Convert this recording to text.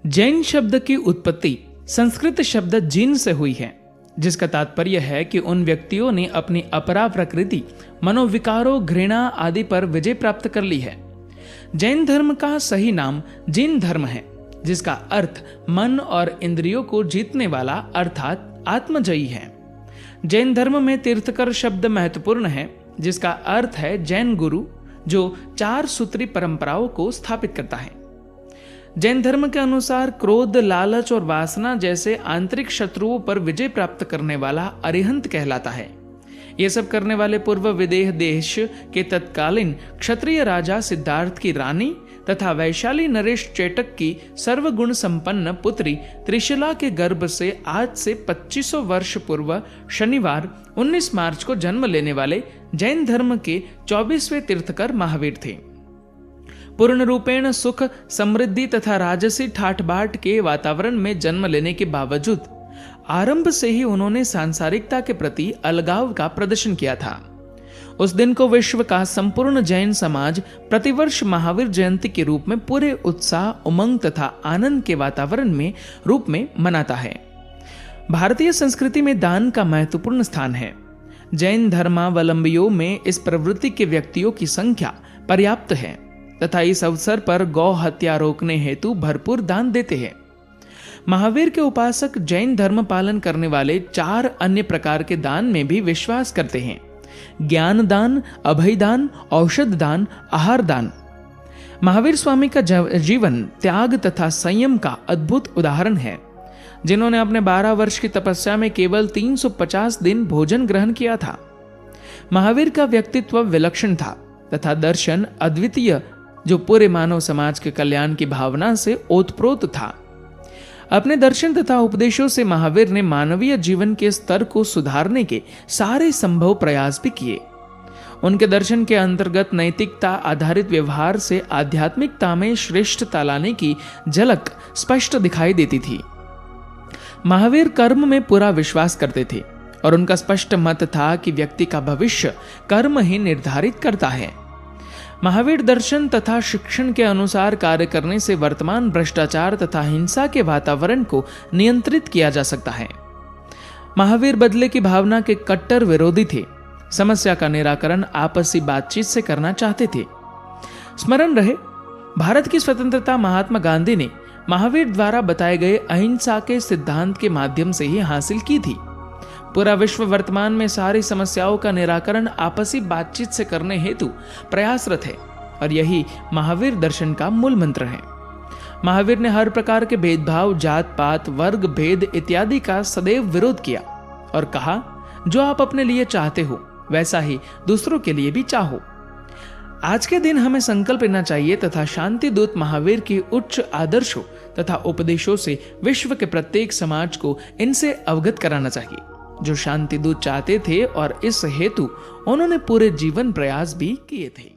जैन शब्द की उत्पत्ति संस्कृत शब्द जिन से हुई है, जिसका तात्पर्य है कि उन व्यक्तियों ने अपनी अपरा प्रकृति, मनोविकारों, घृणा आदि पर विजय प्राप्त कर ली है। जैन धर्म का सही नाम जिन धर्म है, जिसका अर्थ मन और इंद्रियों को जीतने वाला अर्थात आत्मजयी है। जैन धर्म में तीर्थकर शब्द महत्वपूर्ण है, जिसका अर्थ है जैन गुरु, जो 4 सूत्री परंपराओं को स्थापित करता है। जैन धर्म के अनुसार क्रोध, लालच और वासना जैसे आंतरिक शत्रुओं पर विजय प्राप्त करने वाला अरिहंत कहलाता है। ये सब करने वाले पूर्व विदेह देश के तत्कालीन क्षत्रिय राजा सिद्धार्थ की रानी तथा वैशाली नरेश चेटक की सर्वगुण संपन्न पुत्री त्रिशला के गर्भ से आज से 2500 वर्ष पूर्व शनिवार 19 मार्च को जन्म लेने वाले जैन धर्म के 24वें तीर्थकर महावीर थे। पूर्ण रूपेण सुख, समृद्धि तथा राजसी ठाठ-बाट के वातावरण में जन्म लेने के बावजूद आरंभ से ही उन्होंने सांसारिकता के प्रति अलगाव का प्रदर्शन किया था। उस दिन को विश्व का संपूर्ण जैन समाज प्रतिवर्ष महावीर जयंती के रूप में पूरे उत्साह, उमंग तथा आनंद के वातावरण में रूप में मनाता है। भारतीय संस्कृति में दान का महत्वपूर्ण स्थान है। जैन धर्मावलंबियों में इस प्रवृत्ति के व्यक्तियों की संख्या पर्याप्त है तथा इस अवसर पर गौ हत्या रोकने हेतु भरपूर दान देते हैं। महावीर के उपासक जैन धर्म पालन करने वाले 4 अन्य प्रकार के दान में भी विश्वास करते हैं: ज्ञान दान, अभय दान, औषध दान, आहार दान। महावीर स्वामी का जीवन त्याग तथा संयम का अद्भुत उदाहरण है, जिन्होंने अपने 12 वर्ष की तपस्या में केवल 350 दिन भोजन ग्रहण किया था। महावीर का व्यक्तित्व विलक्षण था तथा दर्शन अद्वितीय, जो पूरे मानव समाज के कल्याण की भावना से ओतप्रोत था। अपने दर्शन तथा उपदेशों से महावीर ने मानवीय जीवन के स्तर को सुधारने के सारे संभव प्रयास भी किए। उनके दर्शन के अंतर्गत नैतिकता आधारित व्यवहार से आध्यात्मिकता में श्रेष्ठता लाने की झलक स्पष्ट दिखाई देती थी। महावीर कर्म में पूरा विश्वास करते थे और उनका स्पष्ट मत था कि व्यक्ति का भविष्य कर्म ही निर्धारित करता है। महावीर दर्शन तथा शिक्षण के अनुसार कार्य करने से वर्तमान भ्रष्टाचार तथा हिंसा के वातावरण को नियंत्रित किया जा सकता है। महावीर बदले की भावना के कट्टर विरोधी थे। समस्या का निराकरण आपसी बातचीत से करना चाहते थे। स्मरण रहे, भारत की स्वतंत्रता महात्मा गांधी ने महावीर द्वारा बताए गए अहिंसा के सिद्धांत के माध्यम से ही हासिल की थी। पूरा विश्व वर्तमान में सारी समस्याओं का निराकरण आपसी बातचीत से करने हेतु प्रयासरत है और यही महावीर दर्शन का मूल मंत्र है। महावीर ने हर प्रकार के भेदभाव, जात पात, वर्ग भेद इत्यादि का सदैव विरोध किया और कहा, जो आप अपने लिए चाहते हो वैसा ही दूसरों के लिए भी चाहो। आज के दिन हमें संकल्प लेना चाहिए तथा शांति दूत महावीर के उच्च आदर्शों तथा उपदेशों से विश्व के प्रत्येक समाज को इनसे अवगत कराना चाहिए, जो शांति दूत चाहते थे और इस हेतु उन्होंने पूरे जीवन प्रयास भी किए थे।